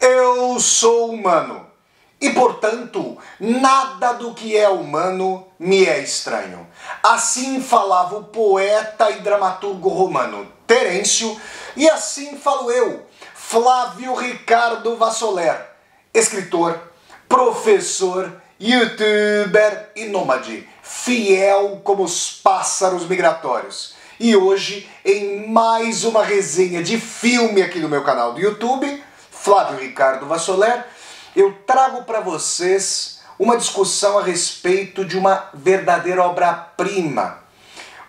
Eu sou humano e, portanto, nada do que é humano me é estranho. Assim falava o poeta e dramaturgo romano Terêncio, e assim falo eu, Flávio Ricardo Vassoler, escritor, professor, youtuber e nômade, fiel como os pássaros migratórios. E hoje, em mais uma resenha de filme aqui no meu canal do YouTube, Flávio Ricardo Vassoler, eu trago para vocês uma discussão a respeito de uma verdadeira obra-prima.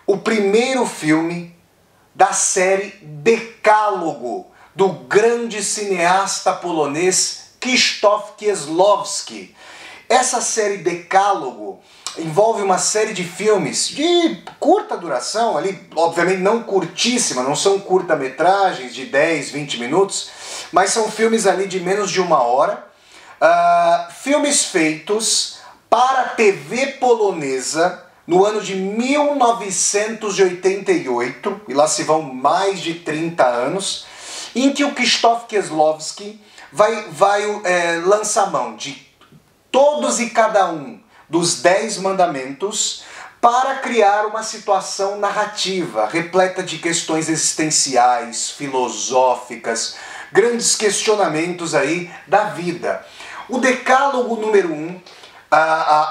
O primeiro filme da série Decálogo, do grande cineasta polonês Krzysztof Kieslowski. Essa série Decálogo envolve uma série de filmes de curta duração, ali, obviamente não curtíssima, não são curta-metragens de 10, 20 minutos, mas são filmes ali de menos de uma hora, filmes feitos para a TV polonesa no ano de 1988, e lá se vão mais de 30 anos, em que o Krzysztof Kieslowski vai lançar mão de todos e cada um dos 10 mandamentos para criar uma situação narrativa repleta de questões existenciais, filosóficas, grandes questionamentos aí da vida. O Decálogo número 1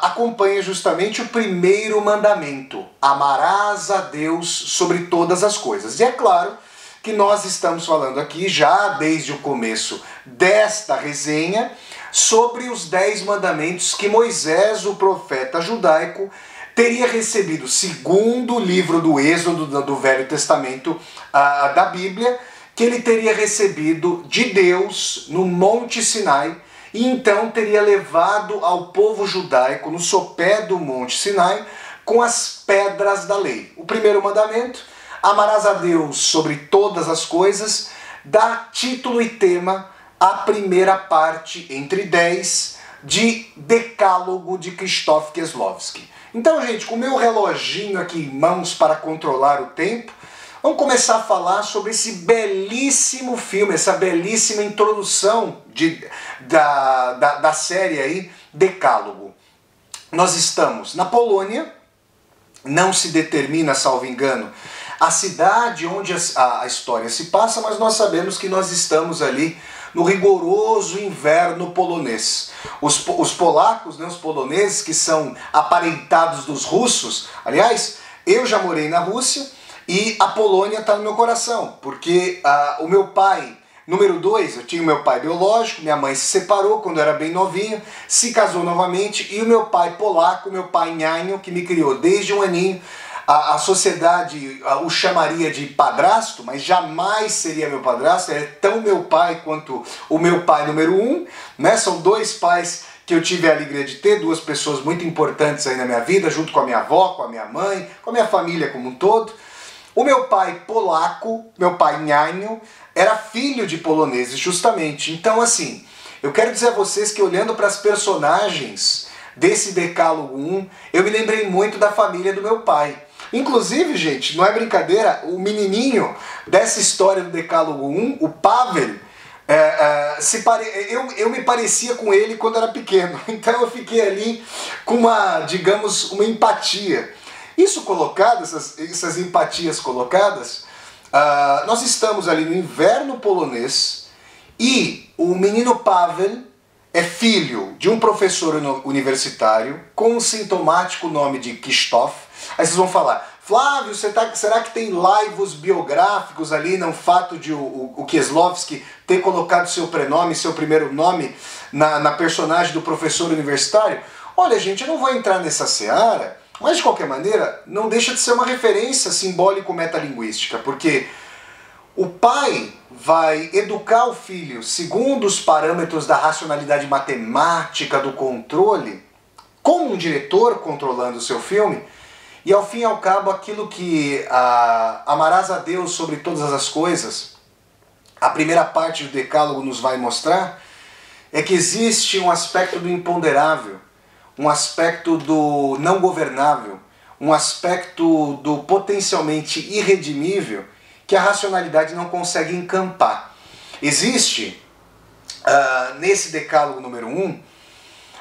acompanha justamente o primeiro mandamento: amarás a Deus sobre todas as coisas. E é claro que nós estamos falando aqui já desde o começo desta resenha sobre os 10 mandamentos que Moisés, o profeta judaico, teria recebido, segundo o livro do Êxodo do Velho Testamento da Bíblia, que ele teria recebido de Deus no Monte Sinai, e então teria levado ao povo judaico no sopé do Monte Sinai com as pedras da lei. O primeiro mandamento: amarás a Deus sobre todas as coisas, dá título e tema à primeira parte, entre 10, de Decálogo de Krzysztof Kieslowski. Então, gente, com o meu reloginho aqui em mãos para controlar o tempo, vamos começar a falar sobre esse belíssimo filme, essa belíssima introdução da série aí, Decálogo. Nós estamos na Polônia, não se determina, salvo engano, a cidade onde a história se passa, mas nós sabemos que nós estamos ali no rigoroso inverno polonês. Os polacos, né, os poloneses, que são aparentados dos russos, aliás, eu já morei na Rússia e a Polônia está no meu coração, porque o meu pai, número 2, eu tinha o meu pai biológico, minha mãe se separou quando eu era bem novinho, se casou novamente, e o meu pai polaco, meu pai nhanho, que me criou desde um aninho. A sociedade o chamaria de padrasto, mas jamais seria meu padrasto, é tão meu pai quanto o meu pai número 1, né? São 2 pais que eu tive a alegria de ter, 2 pessoas muito importantes aí na minha vida, junto com a minha avó, com a minha mãe, com a minha família como um todo. O meu pai polaco, meu pai nhanho, era filho de poloneses justamente. Então, assim, eu quero dizer a vocês que, olhando para as personagens desse Decálogo 1, eu me lembrei muito da família do meu pai. Inclusive, gente, não é brincadeira, o menininho dessa história do Decálogo 1, o Pavel, eu me parecia com ele quando era pequeno. Então eu fiquei ali com digamos, uma empatia. Isso colocado, essas empatias colocadas, nós estamos ali no inverno polonês e o menino Pavel é filho de um professor universitário com o sintomático nome de Krzysztof. Aí vocês vão falar: Flávio, será que tem laivos biográficos ali no fato de o Kieslowski ter colocado seu prenome, seu primeiro nome na personagem do professor universitário? Olha, gente, eu não vou entrar nessa seara, mas de qualquer maneira não deixa de ser uma referência simbólico-metalinguística, porque o pai vai educar o filho segundo os parâmetros da racionalidade matemática, do controle, como um diretor controlando o seu filme, e ao fim e ao cabo aquilo que amarás a Deus sobre todas as coisas, a primeira parte do Decálogo nos vai mostrar, é que existe um aspecto do imponderável, um aspecto do não governável, um aspecto do potencialmente irredimível que a racionalidade não consegue encampar. Existe nesse decálogo número 1,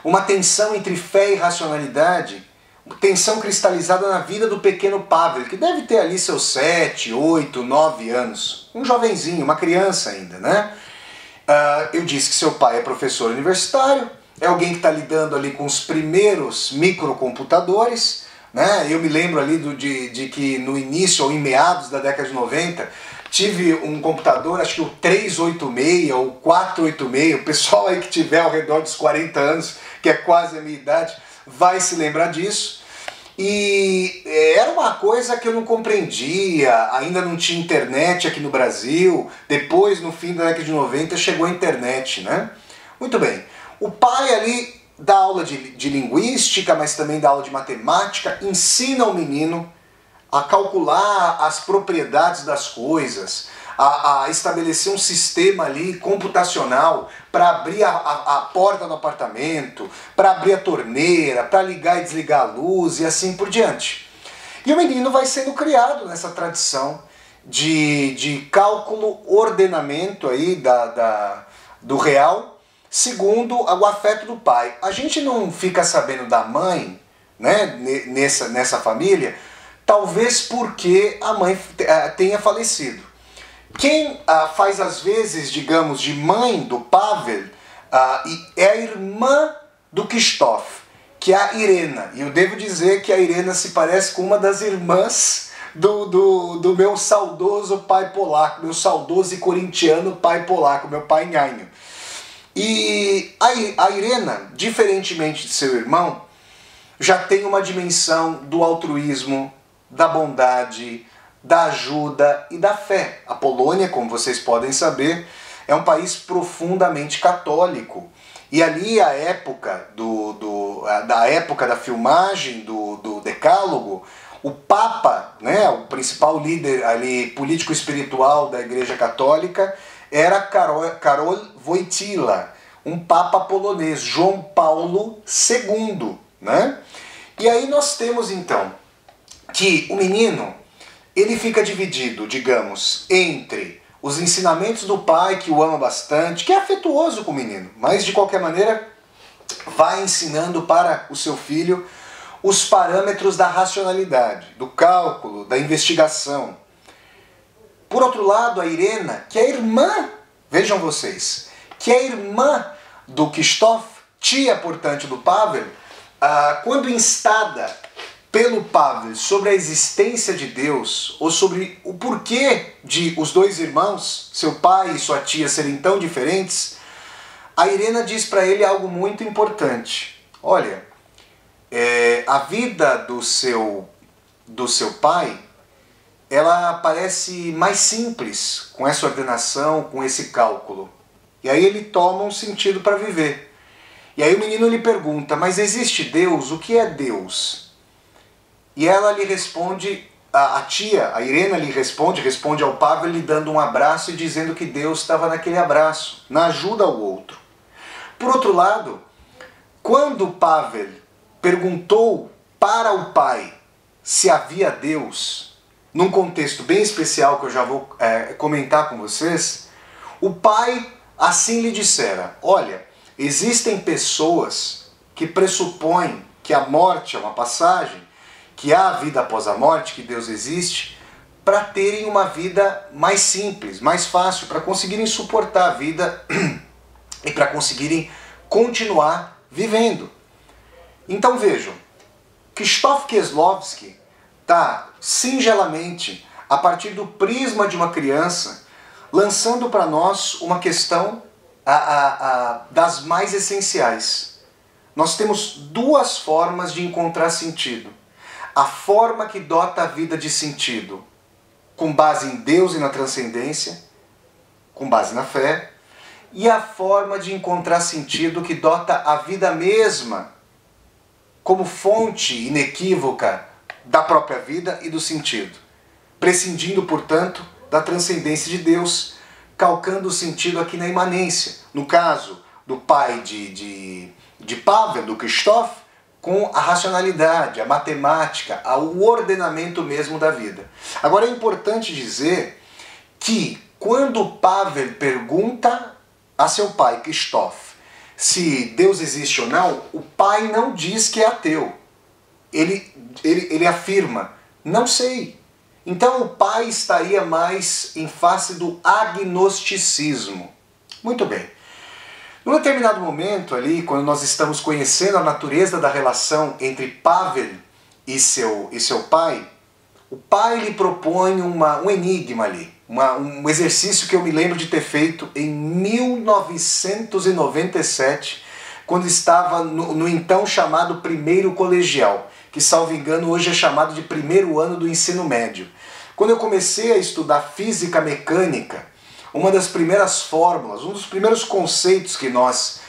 uma tensão entre fé e racionalidade, tensão cristalizada na vida do pequeno Pavel, que deve ter ali seus 7, 8, 9 anos. Um jovenzinho, uma criança ainda, né? Eu disse que seu pai é professor universitário, é alguém que está lidando ali com os primeiros microcomputadores, né? Eu me lembro ali de que no início ou em meados da década de 90, tive um computador, acho que o 386 ou 486, o pessoal aí que tiver ao redor dos 40 anos, que é quase a minha idade, vai se lembrar disso. E era uma coisa que eu não compreendia, ainda não tinha internet aqui no Brasil, depois no fim da década de 90 chegou a internet, né? Muito bem, o pai ali dá aula de linguística, mas também dá aula de matemática, ensina o menino a calcular as propriedades das coisas, a estabelecer um sistema ali computacional para abrir a porta do apartamento, para abrir a torneira, para ligar e desligar a luz e assim por diante. E o menino vai sendo criado nessa tradição de cálculo, ordenamento aí do real, segundo o afeto do pai. A gente não fica sabendo da mãe, né, nessa família, talvez porque a mãe tenha falecido. Quem faz às vezes, digamos, de mãe do Pavel é a irmã do Krzysztof, que é a Irena. E eu devo dizer que a Irena se parece com uma das irmãs do meu saudoso pai polaco, meu saudoso e corintiano pai polaco, meu pai Nhanho. E a Irena, diferentemente de seu irmão, já tem uma dimensão do altruísmo, da bondade, da ajuda e da fé. A Polônia, como vocês podem saber, é um país profundamente católico. E ali a época da filmagem do Decálogo, o Papa, né, o principal líder ali político-espiritual da Igreja Católica, era Karol Wojtyła, um Papa polonês, João Paulo II, né? E aí nós temos então que o menino, ele fica dividido, digamos, entre os ensinamentos do pai, que o ama bastante, que é afetuoso com o menino, mas de qualquer maneira vai ensinando para o seu filho os parâmetros da racionalidade, do cálculo, da investigação. Por outro lado, a Irena, que é irmã, vejam vocês, que é irmã do Krzysztof, tia, portanto, do Pavel, quando instada pelo Pavel sobre a existência de Deus, ou sobre o porquê de os dois irmãos, seu pai e sua tia, serem tão diferentes, a Irena diz para ele algo muito importante. Olha, a vida do seu pai, ela parece mais simples com essa ordenação, com esse cálculo. E aí ele toma um sentido para viver. E aí o menino lhe pergunta, mas existe Deus? O que é Deus? E ela lhe responde, a tia, a Irena lhe responde ao Pavel lhe dando um abraço e dizendo que Deus estava naquele abraço, na ajuda ao outro. Por outro lado, quando Pavel perguntou para o pai se havia Deus, num contexto bem especial que eu já vou comentar com vocês, o pai assim lhe dissera, olha, existem pessoas que pressupõem que a morte é uma passagem, que há vida após a morte, que Deus existe, para terem uma vida mais simples, mais fácil, para conseguirem suportar a vida e para conseguirem continuar vivendo. Então vejam, Krzysztof Kieslowski está singelamente, a partir do prisma de uma criança, lançando para nós uma questão das mais essenciais. Nós temos duas formas de encontrar sentido. A forma que dota a vida de sentido, com base em Deus e na transcendência, com base na fé, e a forma de encontrar sentido que dota a vida mesma, como fonte inequívoca da própria vida e do sentido, prescindindo, portanto, da transcendência de Deus, calcando o sentido aqui na imanência. No caso do pai de Pavel, do Krzysztof, com a racionalidade, a matemática, o ordenamento mesmo da vida. Agora é importante dizer que quando Pavel pergunta a seu pai, Christoph, se Deus existe ou não, o pai não diz que é ateu. Ele afirma, não sei. Então o pai estaria mais em face do agnosticismo. Muito bem. Num determinado momento ali, quando nós estamos conhecendo a natureza da relação entre Pavel e seu pai, o pai lhe propõe um enigma ali, um exercício que eu me lembro de ter feito em 1997, quando estava no então chamado primeiro colegial, que, salvo engano, hoje é chamado de primeiro ano do ensino médio. Quando eu comecei a estudar física mecânica, uma das primeiras fórmulas, um dos primeiros conceitos que nós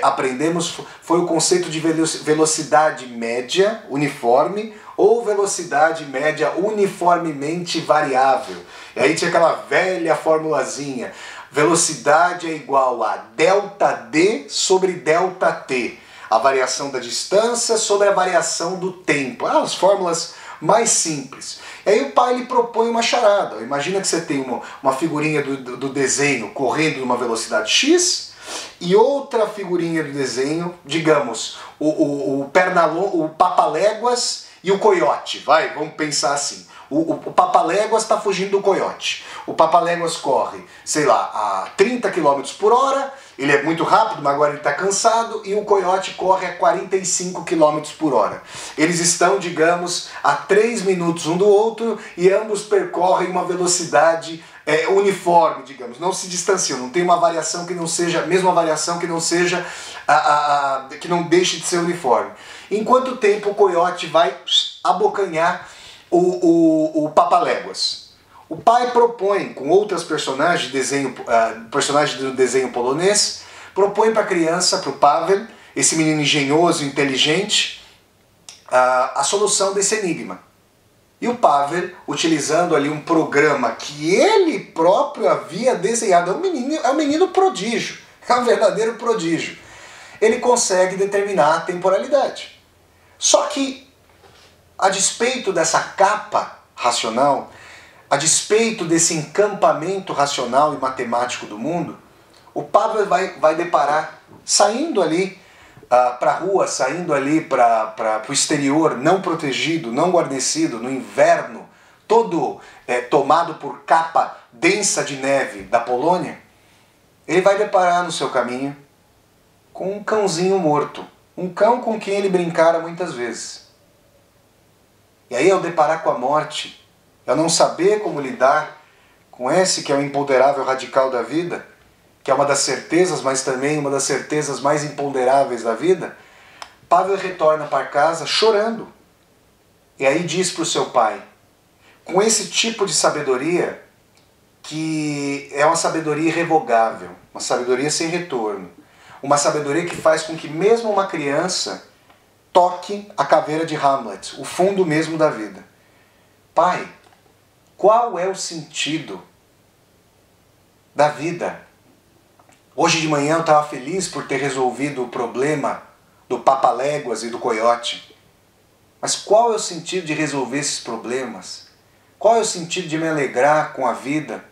aprendemos foi o conceito de velocidade média uniforme ou velocidade média uniformemente variável. E aí tinha aquela velha formulazinha, velocidade é igual a ΔD sobre ΔT, a variação da distância sobre a variação do tempo. As fórmulas mais simples. E aí o pai lhe propõe uma charada. Imagina que você tem uma figurinha do desenho correndo numa velocidade X e outra figurinha do desenho, digamos, o Papaléguas e o coiote. Vamos pensar assim. O Papaléguas está fugindo do coiote. O Papaléguas corre, sei lá, a 30 km por hora, ele é muito rápido, mas agora ele está cansado, e o coiote corre a 45 km por hora. Eles estão, digamos, a 3 minutos um do outro e ambos percorrem uma velocidade uniforme, digamos, não se distanciam, não tem uma variação que não seja, mesma variação que não seja, que não deixe de ser uniforme. Em quanto tempo o coiote vai abocanhar o Papaléguas? O pai propõe, com outras personagens do desenho polonês, propõe para a criança, para o Pavel, esse menino engenhoso, inteligente, a solução desse enigma. E o Pavel, utilizando ali um programa que ele próprio havia desenhado, é um menino prodígio, é um verdadeiro prodígio. Ele consegue determinar a temporalidade. Só que, a despeito dessa capa racional, a despeito desse encampamento racional e matemático do mundo, o Pavel vai deparar, saindo ali para a rua, saindo ali para o exterior, não protegido, não guarnecido, no inverno, todo tomado por capa densa de neve da Polônia, ele vai deparar no seu caminho com um cãozinho morto, um cão com quem ele brincara muitas vezes. E aí, ao deparar com a morte, ao não saber como lidar com esse que é o imponderável radical da vida, que é uma das certezas, mas também uma das certezas mais imponderáveis da vida, Pavel retorna para casa chorando. E aí diz para o seu pai, com esse tipo de sabedoria, que é uma sabedoria irrevogável, uma sabedoria sem retorno, uma sabedoria que faz com que mesmo uma criança toque a caveira de Hamlet, o fundo mesmo da vida. Pai, qual é o sentido da vida? Hoje de manhã eu estava feliz por ter resolvido o problema do Papaléguas e do coiote. Mas qual é o sentido de resolver esses problemas? Qual é o sentido de me alegrar com a vida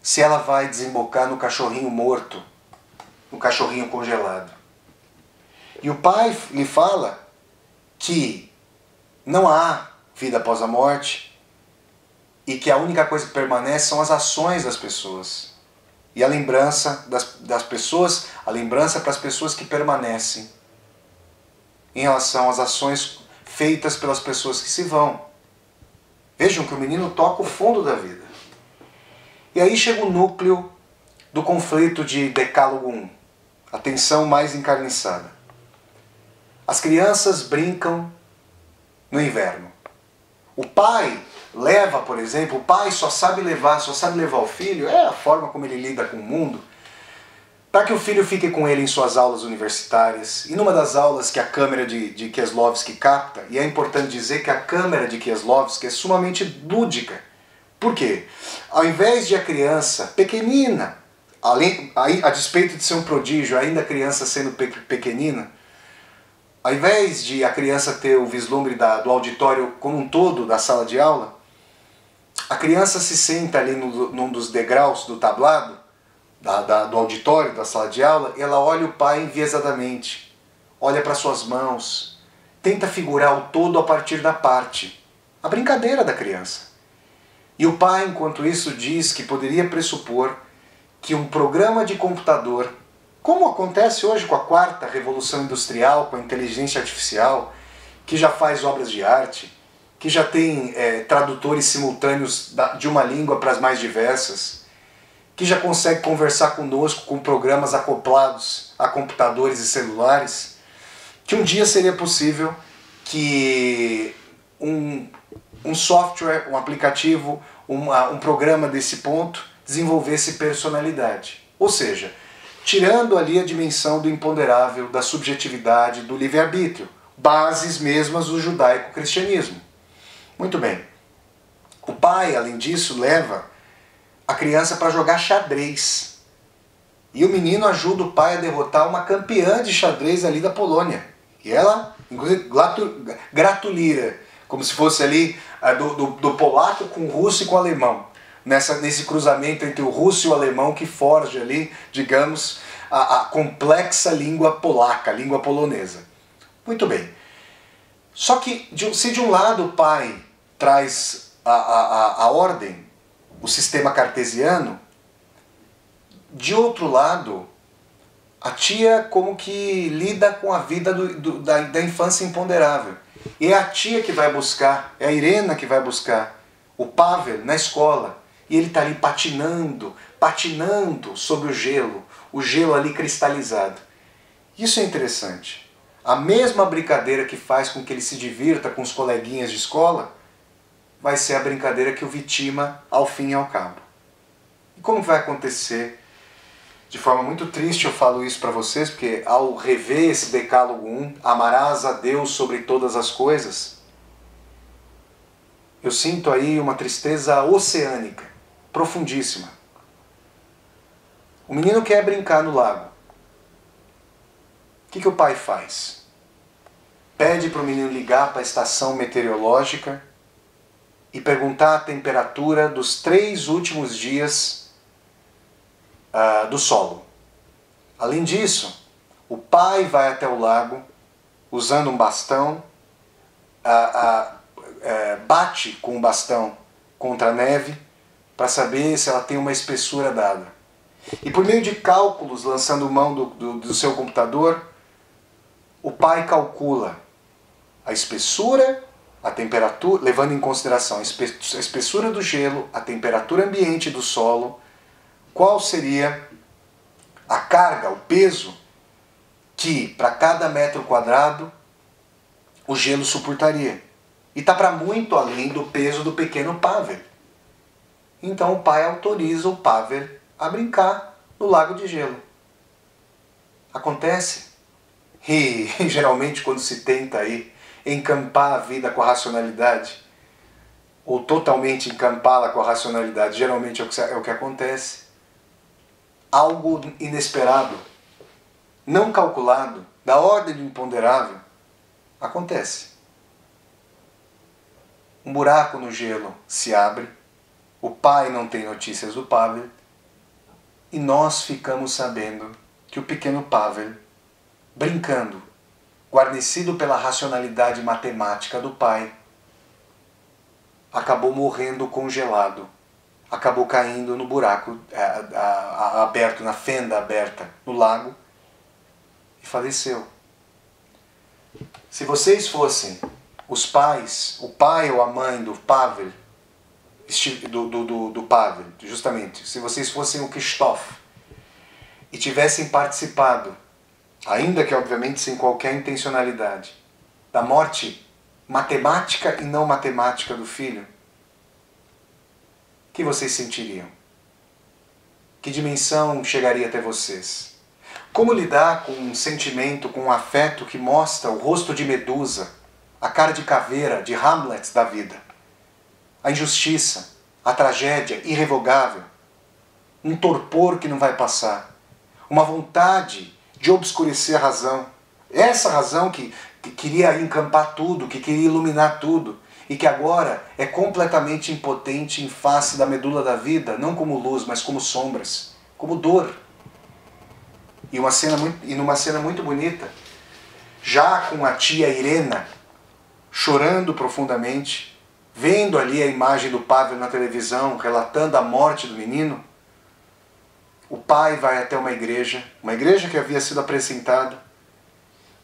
se ela vai desembocar no cachorrinho morto, no cachorrinho congelado? E o pai lhe fala que não há vida após a morte e que a única coisa que permanece são as ações das pessoas. E a lembrança das pessoas, a lembrança para as pessoas que permanecem em relação às ações feitas pelas pessoas que se vão. Vejam que o menino toca o fundo da vida. E aí chega o núcleo do conflito de Decálogo 1, a tensão mais encarniçada. As crianças brincam no inverno. O pai leva, por exemplo, o pai só sabe levar o filho, é a forma como ele lida com o mundo, para que o filho fique com ele em suas aulas universitárias. E numa das aulas que a câmera de Kieslowski capta, e é importante dizer que a câmera de Kieslowski é sumamente lúdica. Por quê? Ao invés de a criança pequenina, a despeito de ser um prodígio, ainda a criança sendo pequenina, ao invés de a criança ter o vislumbre do auditório como um todo da sala de aula, a criança se senta ali num dos degraus do tablado, do auditório, da sala de aula, ela olha o pai enviesadamente, olha para suas mãos, tenta figurar o todo a partir da parte, a brincadeira da criança. E o pai, enquanto isso, diz que poderia pressupor que um programa de computador, como acontece hoje com a quarta revolução industrial, com a inteligência artificial, que já faz obras de arte, que já tem tradutores simultâneos de uma língua para as mais diversas, que já consegue conversar conosco com programas acoplados a computadores e celulares, que um dia seria possível que um software, um aplicativo, um programa desse ponto desenvolvesse personalidade. Ou seja, tirando ali a dimensão do imponderável, da subjetividade, do livre-arbítrio, bases mesmas do judaico-cristianismo. Muito bem. O pai, além disso, leva a criança para jogar xadrez. E o menino ajuda o pai a derrotar uma campeã de xadrez ali da Polônia. E ela, inclusive, gratulira, como se fosse ali do polaco com o russo e com o alemão. Nesse cruzamento entre o russo e o alemão que forja ali, digamos, a complexa língua polaca, a língua polonesa. Muito bem. Só que, se de um lado o pai traz a ordem, o sistema cartesiano, de outro lado, a tia como que lida com a vida da infância imponderável. E é a tia que vai buscar, é a Irena que vai buscar o Pavel na escola. E ele está ali patinando sobre o gelo ali cristalizado. Isso é interessante. A mesma brincadeira que faz com que ele se divirta com os coleguinhas de escola, vai ser a brincadeira que o vitima ao fim e ao cabo. E como vai acontecer? De forma muito triste eu falo isso para vocês, porque ao rever esse Decálogo 1, amarás a Deus sobre todas as coisas, eu sinto aí uma tristeza oceânica, profundíssima. O menino quer brincar no lago. O que o pai faz? Pede para o menino ligar para a estação meteorológica e perguntar a temperatura dos 3 últimos dias do solo. Além disso, o pai vai até o lago usando um bastão, bate com o bastão contra a neve para saber se ela tem uma espessura dada. E por meio de cálculos, lançando mão do seu computador, o pai calcula a espessura, a temperatura, levando em consideração a espessura do gelo, a temperatura ambiente do solo, qual seria a carga, o peso que para cada metro quadrado o gelo suportaria. E está para muito além do peso do pequeno Pavel. Então o pai autoriza o Pavel a brincar no lago de gelo. Acontece. E geralmente quando se tenta aí encampar a vida com a racionalidade, ou totalmente encampá-la com a racionalidade, geralmente é o que acontece. Algo inesperado, não calculado, da ordem do imponderável, acontece. Um buraco no gelo se abre, o pai não tem notícias do Pavel, e nós ficamos sabendo que o pequeno Pavel, brincando, guarnecido pela racionalidade matemática do pai, acabou morrendo congelado, acabou caindo no buraco aberto, na fenda aberta no lago, e faleceu. Se vocês fossem os pais, o pai ou a mãe do Pavel, do Pavel, justamente, se vocês fossem o Krzysztof e tivessem participado, ainda que obviamente sem qualquer intencionalidade, da morte matemática e não matemática do filho, o que vocês sentiriam? Que dimensão chegaria até vocês? Como lidar com um sentimento, com um afeto que mostra o rosto de Medusa, a cara de caveira, de Hamlet da vida? A injustiça, a tragédia irrevogável, um torpor que não vai passar, uma vontade de obscurecer a razão. Essa razão que queria encampar tudo, que queria iluminar tudo, e que agora é completamente impotente em face da medula da vida, não como luz, mas como sombras. como dor. E numa cena muito bonita, já com a tia Irena chorando profundamente, vendo ali a imagem do Pavel na televisão, relatando a morte do menino, o pai vai até uma igreja que havia sido apresentada,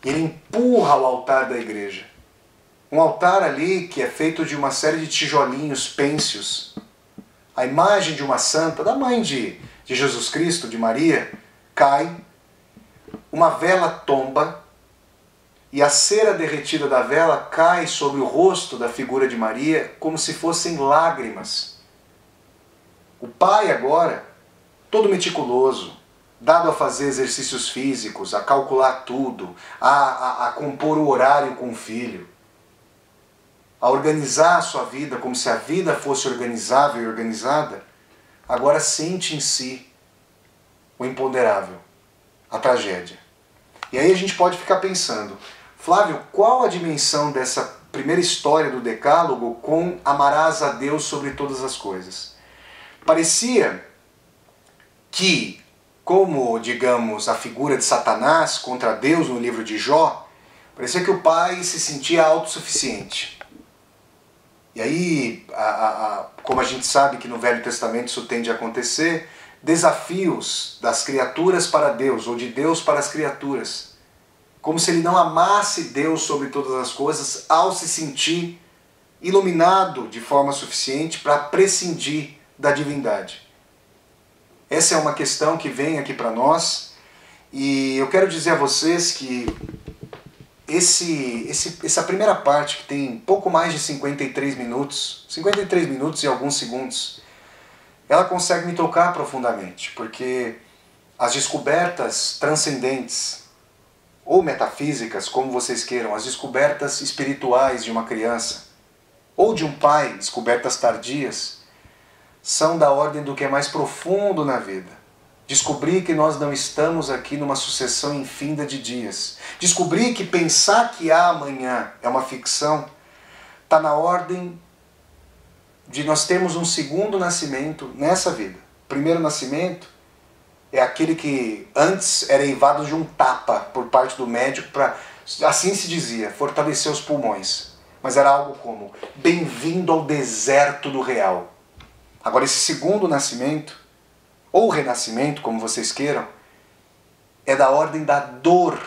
e ele empurra o altar da igreja. Um altar ali que é feito de uma série de tijolinhos pênsios. A imagem de uma santa, da mãe de Jesus Cristo, de Maria, cai, uma vela tomba, e a cera derretida da vela cai sobre o rosto da figura de Maria como se fossem lágrimas. O pai agora, todo meticuloso, dado a fazer exercícios físicos, a calcular tudo, a compor o horário com o filho, a organizar a sua vida como se a vida fosse organizável e organizada, agora sente em si o imponderável, a tragédia. E aí a gente pode ficar pensando, Flávio, qual a dimensão dessa primeira história do Decálogo com amarás a Deus sobre todas as coisas? Parecia que, como, digamos, a figura de Satanás contra Deus no livro de Jó, parecia que o pai se sentia autossuficiente. E aí, como a gente sabe que no Velho Testamento isso tende a acontecer, desafios das criaturas para Deus, ou de Deus para as criaturas. Como se ele não amasse Deus sobre todas as coisas ao se sentir iluminado de forma suficiente para prescindir da divindade. Essa é uma questão que vem aqui para nós, e eu quero dizer a vocês que essa primeira parte, que tem pouco mais de 53 minutos e alguns segundos, ela consegue me tocar profundamente, porque as descobertas transcendentes, ou metafísicas, como vocês queiram, as descobertas espirituais de uma criança, ou de um pai, descobertas tardias, são da ordem do que é mais profundo na vida. Descobrir que nós não estamos aqui numa sucessão infinda de dias. Descobrir que pensar que há amanhã é uma ficção, está na ordem de nós termos um segundo nascimento nessa vida. O primeiro nascimento é aquele que antes era eivado de um tapa por parte do médico para, assim se dizia, fortalecer os pulmões. Mas era algo como, bem-vindo ao deserto do real. Agora esse segundo nascimento, ou renascimento, como vocês queiram, é da ordem da dor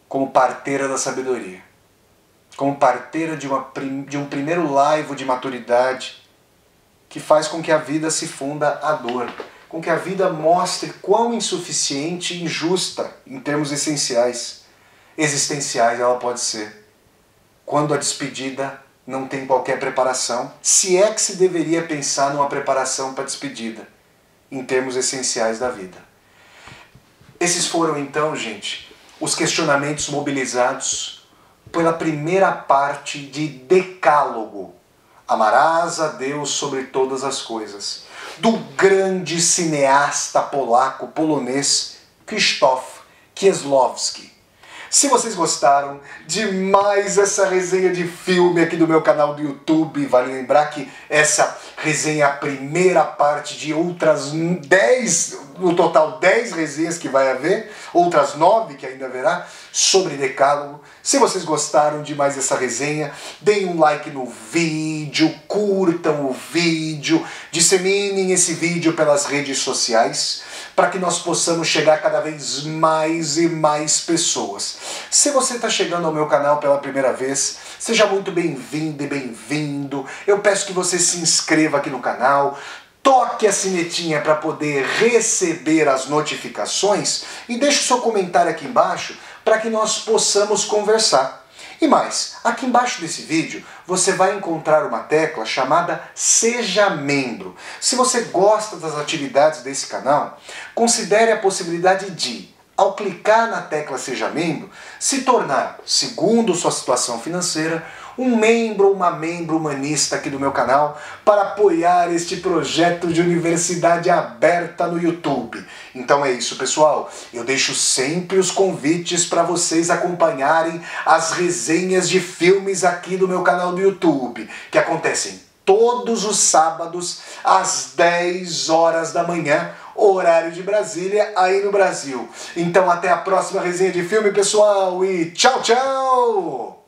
como parteira da sabedoria. Como parteira de um primeiro laivo de maturidade que faz com que a vida se funda à dor. Com que a vida mostre quão insuficiente e injusta, em termos essenciais, existenciais, ela pode ser. Quando a despedida não tem qualquer preparação, se é que se deveria pensar numa preparação para a despedida, em termos essenciais da vida. Esses foram então, gente, os questionamentos mobilizados pela primeira parte de Decálogo. Amarás a Deus sobre todas as coisas, do grande cineasta polonês Krzysztof Kieslowski. Se vocês gostaram de mais essa resenha de filme aqui do meu canal do YouTube, vale lembrar que essa resenha é a primeira parte de outras 10, no total 10 resenhas que vai haver, outras 9 que ainda haverá, sobre Decálogo. Se vocês gostaram de mais essa resenha, deem um like no vídeo, curtam o vídeo, disseminem esse vídeo pelas redes sociais, para que nós possamos chegar cada vez mais e mais pessoas. Se você está chegando ao meu canal pela primeira vez, seja muito bem-vindo e bem-vindo. Eu peço que você se inscreva aqui no canal, toque a sinetinha para poder receber as notificações e deixe o seu comentário aqui embaixo para que nós possamos conversar. E mais, aqui embaixo desse vídeo você vai encontrar uma tecla chamada Seja Membro. Se você gosta das atividades desse canal, considere a possibilidade de, ao clicar na tecla Seja Membro, se tornar, segundo sua situação financeira, um membro ou uma membro humanista aqui do meu canal para apoiar este projeto de universidade aberta no YouTube. Então é isso, pessoal. Eu deixo sempre os convites para vocês acompanharem as resenhas de filmes aqui do meu canal do YouTube, que acontecem todos os sábados às 10 horas da manhã, horário de Brasília, aí no Brasil. Então até a próxima resenha de filme, pessoal, e tchau, tchau!